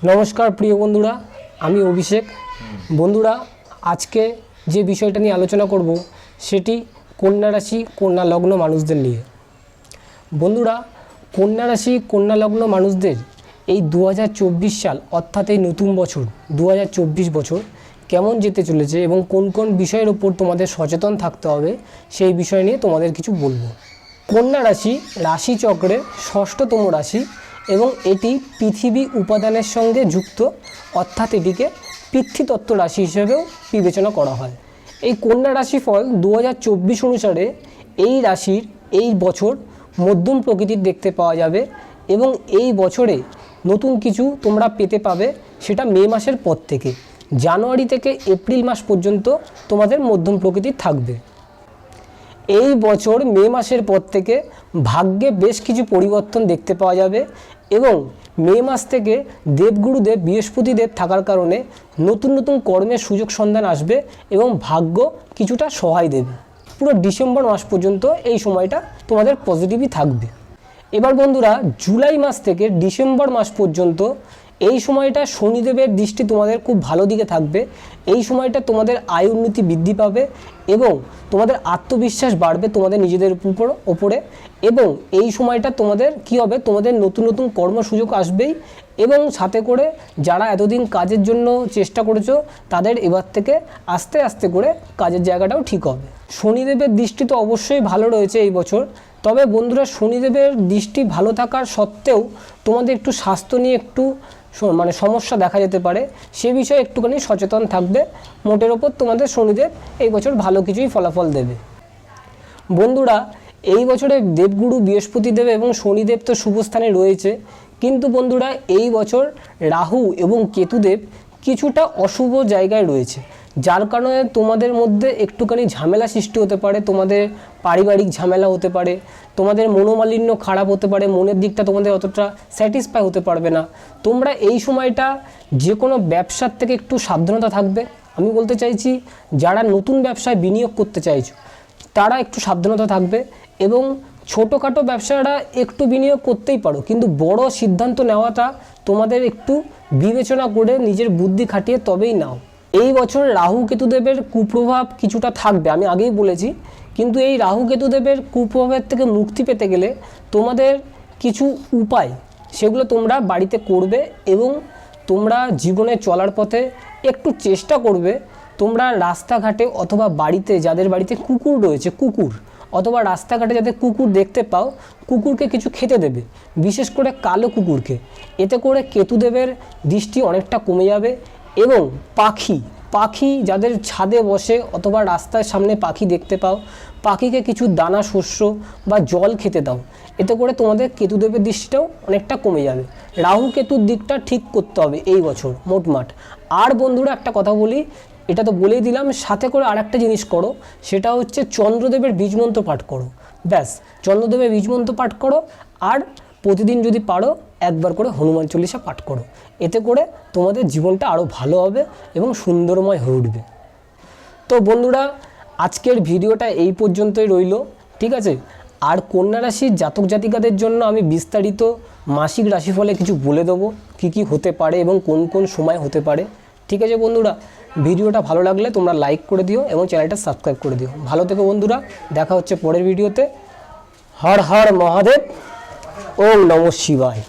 নমস্কার প্রিয় বন্ধুরা, আমি অভিষেক। বন্ধুরা, আজকে যে বিষয়টা নিয়ে আলোচনা করব সেটি কন্যা রাশি কন্যা লগ্ন মানুষদের নিয়ে। বন্ধুরা, কন্যা রাশি কন্যা লগ্ন মানুষদের এই 2024 সাল অর্থাৎ এই নতুন বছর 2024 বছর কেমন যেতে চলেছে এবং কোন কোন বিষয়ের উপর তোমাদের সচেতন থাকতে হবে সেই বিষয় নিয়ে তোমাদের কিছু বলবো। কন্যা রাশি রাশিচক্রের ষষ্ঠতম রাশি এবং এটি পৃথিবী উপাদানের সঙ্গে যুক্ত, অর্থাৎ এটিকে পৃথ্বীতত্ত্ব রাশি হিসেবেও বিবেচনা করা হয়। এই কন্যা রাশিফল 2024 অনুসারে এই রাশির এই বছর মধ্যম প্রকৃতির দেখতে পাওয়া যাবে এবং এই বছরে নতুন কিছু তোমরা পেতে পাবে, সেটা মে মাসের পর থেকে। জানুয়ারি থেকে এপ্রিল মাস পর্যন্ত তোমাদের মধ্যম প্রকৃতির থাকবে। এই বছর মে মাসের পর থেকে ভাগ্যে বেশ কিছু পরিবর্তন দেখতে পাওয়া যাবে এবং মে মাস থেকে দেবগুরুদেব বৃহস্পতিদেব থাকার কারণে নতুন নতুন কর্মের সুযোগ সন্ধান আসবে এবং ভাগ্য কিছুটা সহায় দেবে। পুরো ডিসেম্বর মাস পর্যন্ত এই সময়টা তোমাদের পজিটিভই থাকবে। এবার বন্ধুরা, জুলাই মাস থেকে ডিসেম্বর মাস পর্যন্ত এই সময়টা শনিদেবের দৃষ্টি তোমাদের খুব ভালো দিকে থাকবে। এই সময়টা তোমাদের আয় উন্নতি বৃদ্ধি পাবে এবং তোমাদের আত্মবিশ্বাস বাড়বে তোমাদের নিজেদের ওপরে এবং এই সময়টা তোমাদের কি হবে, তোমাদের নতুন নতুন কর্মসুযোগ আসবেই এবং সাথে করে যারা এতদিন কাজের জন্য চেষ্টা করেছো তাদের এবার থেকে আস্তে আস্তে করে কাজের জায়গাটাও ঠিক হবে। শনিদেবের দৃষ্টি তো অবশ্যই ভালো রয়েছে এই বছর, তবে বন্ধুরা শনিদেবের দৃষ্টি ভালো থাকার সত্ত্বেও তোমাদের একটু স্বাস্থ্য নিয়ে একটু সমস্যা দেখা যেতে পারে, সে বিষয়ে একটুখানি সচেতন থাকবে। মোটের ওপর তোমাদের শনিদেব এই বছর ভালো কিছুই ফলাফল দেবে। বন্ধুরা, এই বছরে দেবগুরু বৃহস্পতিদেব এবং শনিদেব তো শুভ স্থানে রয়েছে, কিন্তু বন্ধুরা এই বছর রাহু এবং কেতুদেব কিছুটা অশুভ জায়গায় রয়েছে, যার কারণে তোমাদের মধ্যে একটুখানি ঝামেলা সৃষ্টি হতে পারে। তোমাদের পারিবারিক ঝামেলা হতে পারে, তোমাদের মনোমালিন্য খারাপ হতে পারে, মনের দিকটা তোমাদের অতটা স্যাটিসফাই হতে পারবে না। তোমরা এই সময়টা যে কোনো ব্যবসার থেকে একটু সাবধানতা থাকবে। আমি বলতে চাইছি যারা নতুন ব্যবসায় বিনিয়োগ করতে চাইছো তারা একটু সাবধানতা থাকবে এবং ছোটোখাটো ব্যবসাটা একটু বিনিয়োগ করতেই পারো, কিন্তু বড় সিদ্ধান্ত নেওয়াটা তোমাদের একটু বিবেচনা করে নিজের বুদ্ধি খাটিয়ে তবেই নাও। এই বছর রাহু কেতুদেবের কুপ্রভাব কিছুটা থাকবে, আমি আগেই বলেছি, কিন্তু এই রাহু কেতুদেবের কুপ্রভাবের থেকে মুক্তি পেতে গেলে তোমাদের কিছু উপায় সেগুলো তোমরা বাড়িতে করবে এবং তোমরা জীবনে চলার পথে একটু চেষ্টা করবে তোমরা রাস্তাঘাটে অথবা বাড়িতে যাদের বাড়িতে কুকুর রয়েছে, কুকুর অথবা রাস্তাঘাটে যাদের কুকুর দেখতে পাও, কুকুরকে কিছু খেতে দেবে, বিশেষ করে কালো কুকুরকে। এতে করে কেতুদেবের দৃষ্টি অনেকটা কমে যাবে এবং পাখি যাদের ছাদে বসে অথবা রাস্তার সামনে পাখি দেখতে পাও, পাখিকে কিছু দানা শস্য বা জল খেতে দাও। এতে করে তোমাদের কেতুদেবের দৃষ্টিটাও অনেকটা কমে যাবে। রাহু কেতুর দিকটা ঠিক করতে হবে এই বছর মোটমাট। আর বন্ধুরা একটা কথা বলি, এটা তো বলেই দিলাম, সাথে করে আরেকটা জিনিস করো, সেটা হচ্ছে চন্দ্রদেবের বীজমন্ত্র পাঠ করো। ব্যাস, চন্দ্রদেবের বীজমন্ত্র পাঠ করো আর প্রতিদিন যদি পারো একবার করে হনুমান চল্লিশা পাঠ করো। এতে করে তোমাদের জীবনটা আরও ভালো হবে এবং সুন্দরময় হয়ে উঠবে। তো বন্ধুরা, আজকের ভিডিওটা এই পর্যন্তই রইল, ঠিক আছে? আর কন্যা রাশির জাতক জাতিকাদের জন্য আমি বিস্তারিত মাসিক রাশিফলে কিছু বলে দেবো, কী কী হতে পারে এবং কোন কোন সময় হতে পারে, ঠিক আছে বন্ধুরা? ভিডিওটা ভালো লাগলে তোমরা লাইক করে দিও এবং চ্যানেলটা সাবস্ক্রাইব করে দিও। ভালো থেকো বন্ধুরা, দেখা হচ্ছে পরের ভিডিওতে। হর হর মহাদেব, ওম নমঃ শিবায়।